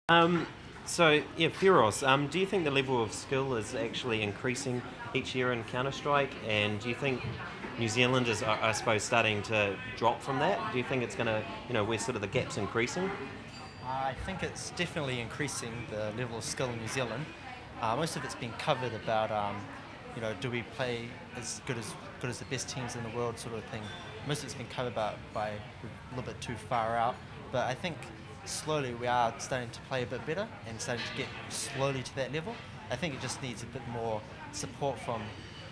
So, yeah, Firos, do you think the level of skill is actually increasing each year in Counter-Strike? And do you think New Zealand is, I suppose, starting to drop from that? Do you think it's going to, where sort of the gap's increasing? I think it's definitely increasing the level of skill in New Zealand. Most of it's been covered about, do we play as good as the best teams in the world, sort of thing. Most of it's been covered by a little bit too far out. But I think slowly we are starting to play a bit better and starting to get slowly to that level. I think it just needs a bit more support from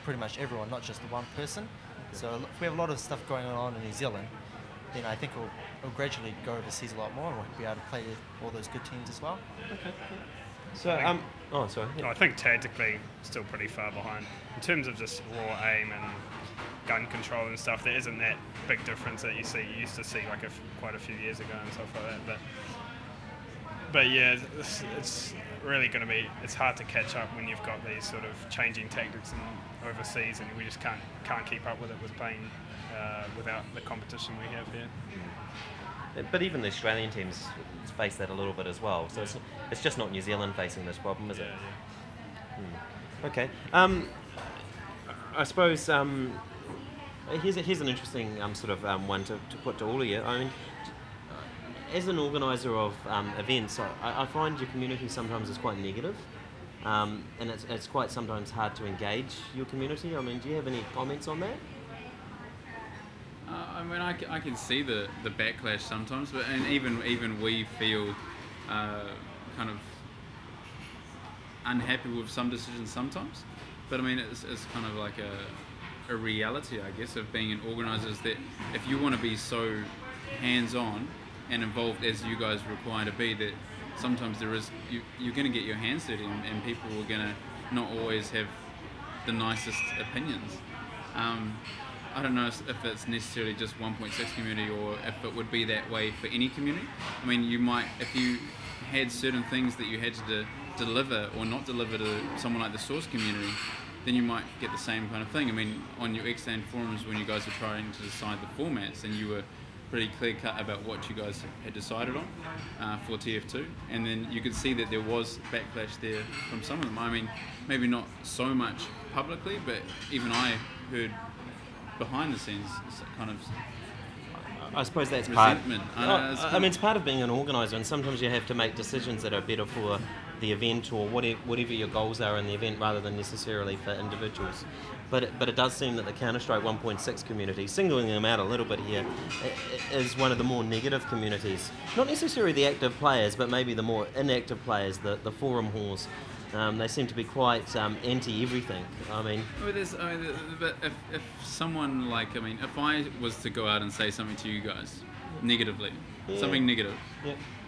pretty much everyone, not just the one person. So if we have a lot of stuff going on in New Zealand, then I think it'll gradually go overseas a lot more, and we'll be able to play all those good teams as well. Okay. So, oh, sorry. Yeah. I think tactically still pretty far behind. In terms of just raw aim and gun control and stuff, there isn't that big difference that you used to see like quite a few years ago and stuff like that. But yeah, it's really going to be, it's hard to catch up when you've got these sort of changing tactics overseas, and we just can't keep up with it with playing without the competition we have here. But even the Australian teams face that a little bit as well. So it's just not New Zealand facing this problem, is it? Yeah. Okay. I suppose here's an interesting sort of one to put to all of you. I mean, as an organiser of events, I find your community sometimes is quite negative, and it's quite sometimes hard to engage your community. I mean, do you have any comments on that? I mean, I can see the backlash sometimes, but and even we feel kind of unhappy with some decisions sometimes. But I mean, it's kind of like a reality, I guess, of being an organiser, is that if you want to be so hands-on and involved as you guys require to be, that sometimes you're going to get your hands dirty, and people are going to not always have the nicest opinions. I don't know if it's necessarily just 1.6 community, or if it would be that way for any community. I mean, you might, if you had certain things that you had to deliver or not deliver to someone like the Source community, then you might get the same kind of thing. I mean, on your Xland forums, when you guys were trying to decide the formats, and you were pretty clear cut about what you guys had decided on for TF2, and then you could see that there was backlash there from some of them. I mean, maybe not so much publicly, but even I heard behind the scenes kind of I suppose that's part. I mean, it's part of being an organiser, and sometimes you have to make decisions that are better for the event or whatever your goals are in the event, rather than necessarily for individuals. But it does seem that the Counter-Strike 1.6 community, singling them out a little bit here, is one of the more negative communities. Not necessarily the active players, but maybe the more inactive players, the forum whores. They seem to be quite anti-everything. I mean, but if someone like, I mean, if I was to go out and say something to you guys negatively, something negative,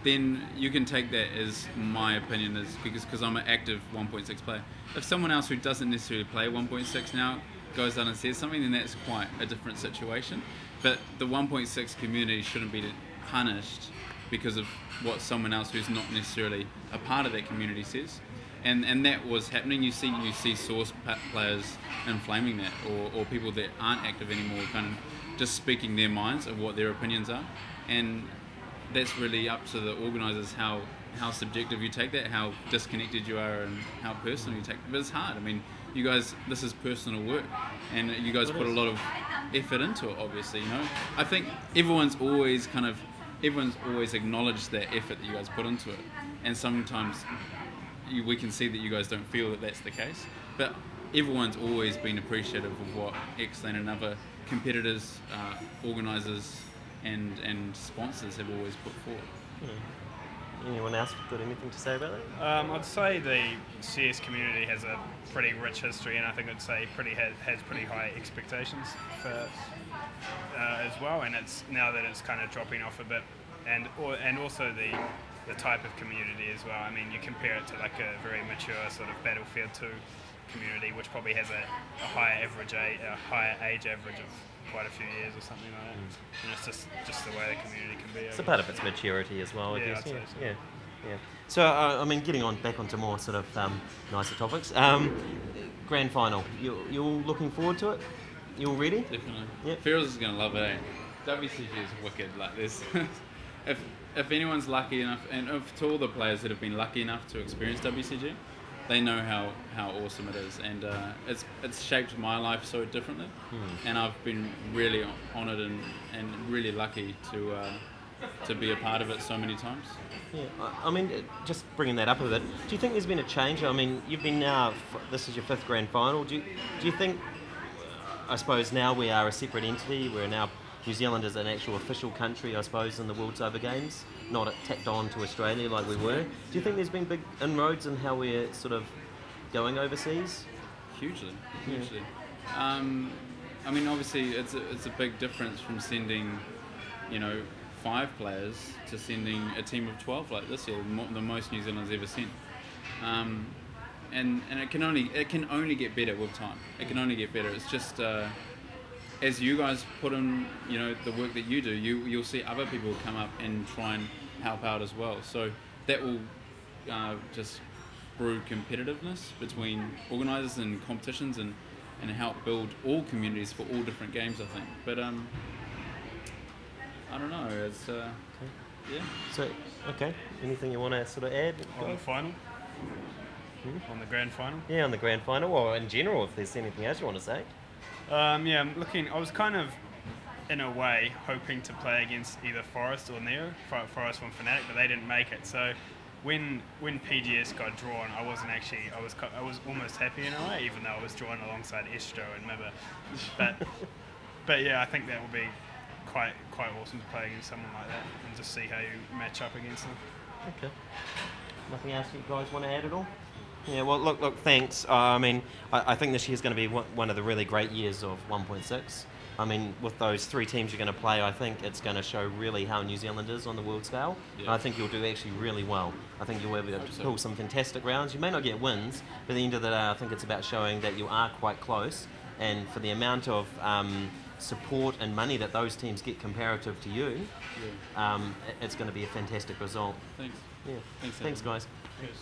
then you can take that as my opinion, is because I'm an active 1.6 player. If someone else who doesn't necessarily play 1.6 now goes out and says something, then that's quite a different situation. But the 1.6 community shouldn't be punished because of what someone else who's not necessarily a part of that community says. And that was happening. You see Source players inflaming that, or people that aren't active anymore kind of just speaking their minds of what their opinions are. And that's really up to the organisers how subjective you take that, how disconnected you are, and how personal you take it. But it's hard. I mean, you guys, this is personal work, and you guys put a lot of effort into it, obviously, you know. I think everyone's always acknowledged that effort that you guys put into it, and sometimes we can see that you guys don't feel that that's the case, but everyone's always been appreciative of what Xland and other competitors, organisers and sponsors have always put forward. Anyone else got anything to say about that? I'd say the CS community has a pretty rich history, and I think I'd say has pretty high expectations for as well, and it's now that it's kind of dropping off a bit, and also the type of community as well. I mean, you compare it to like a very mature sort of Battlefield 2 community, which probably has a higher age average of quite a few years or something like that. And it's just the way the community can be. It's a part of its maturity as well, I guess. I'd say so. Yeah. So, I mean, getting back onto more sort of nicer topics. Grand final. You all looking forward to it? You all ready? Definitely. Yep. Fearless is going to love it, eh? WCG is wicked. Like this. if anyone's lucky enough, and to all the players that have been lucky enough to experience WCG, they know how awesome it is, and it's shaped my life so differently, and I've been really honoured and really lucky to be a part of it so many times. Yeah, I mean, just bringing that up a bit, do you think there's been a change? I mean, you've been now, this is your 5th grand final. Do you think, I suppose now we are a separate entity, we're now, New Zealand is an actual official country, I suppose, in the World Cyber Games, not tacked on to Australia like we were. Do you think there's been big inroads in how we're sort of going overseas? Hugely. I mean, obviously, it's a big difference from sending, 5 players to sending a team of 12 like this year, the most New Zealand's ever sent. And it can only get better with time. It can only get better. It's just as you guys put in, the work that you do, you'll see other people come up and try and help out as well. So that will just brew competitiveness between organisers and competitions and help build all communities for all different games, I think. But I don't know. It's yeah. So, okay. Anything you want to sort of add? On the final? On the grand final? Yeah, on the grand final, or in general, if there's anything else you want to say. Yeah, I was kind of, in a way, hoping to play against either Forest or Nero, Forest from Fnatic, but they didn't make it. So when PGS got drawn, I was almost happy in a way, even though I was drawn alongside Estro and Mibba. But yeah, I think that will be quite awesome to play against someone like that and just see how you match up against them. Okay. Nothing else you guys want to add at all? Yeah, well, look, thanks. I mean, I think this year's going to be one of the really great years of 1.6. I mean, with those 3 teams you're going to play, I think it's going to show really how New Zealand is on the world scale. Yeah. And I think you'll do actually really well. I think you'll be able to pull some fantastic rounds. You may not get wins, but at the end of the day, I think it's about showing that you are quite close. And for the amount of support and money that those teams get comparative to you, it's going to be a fantastic result. Thanks. Yeah. Thanks guys. Cheers.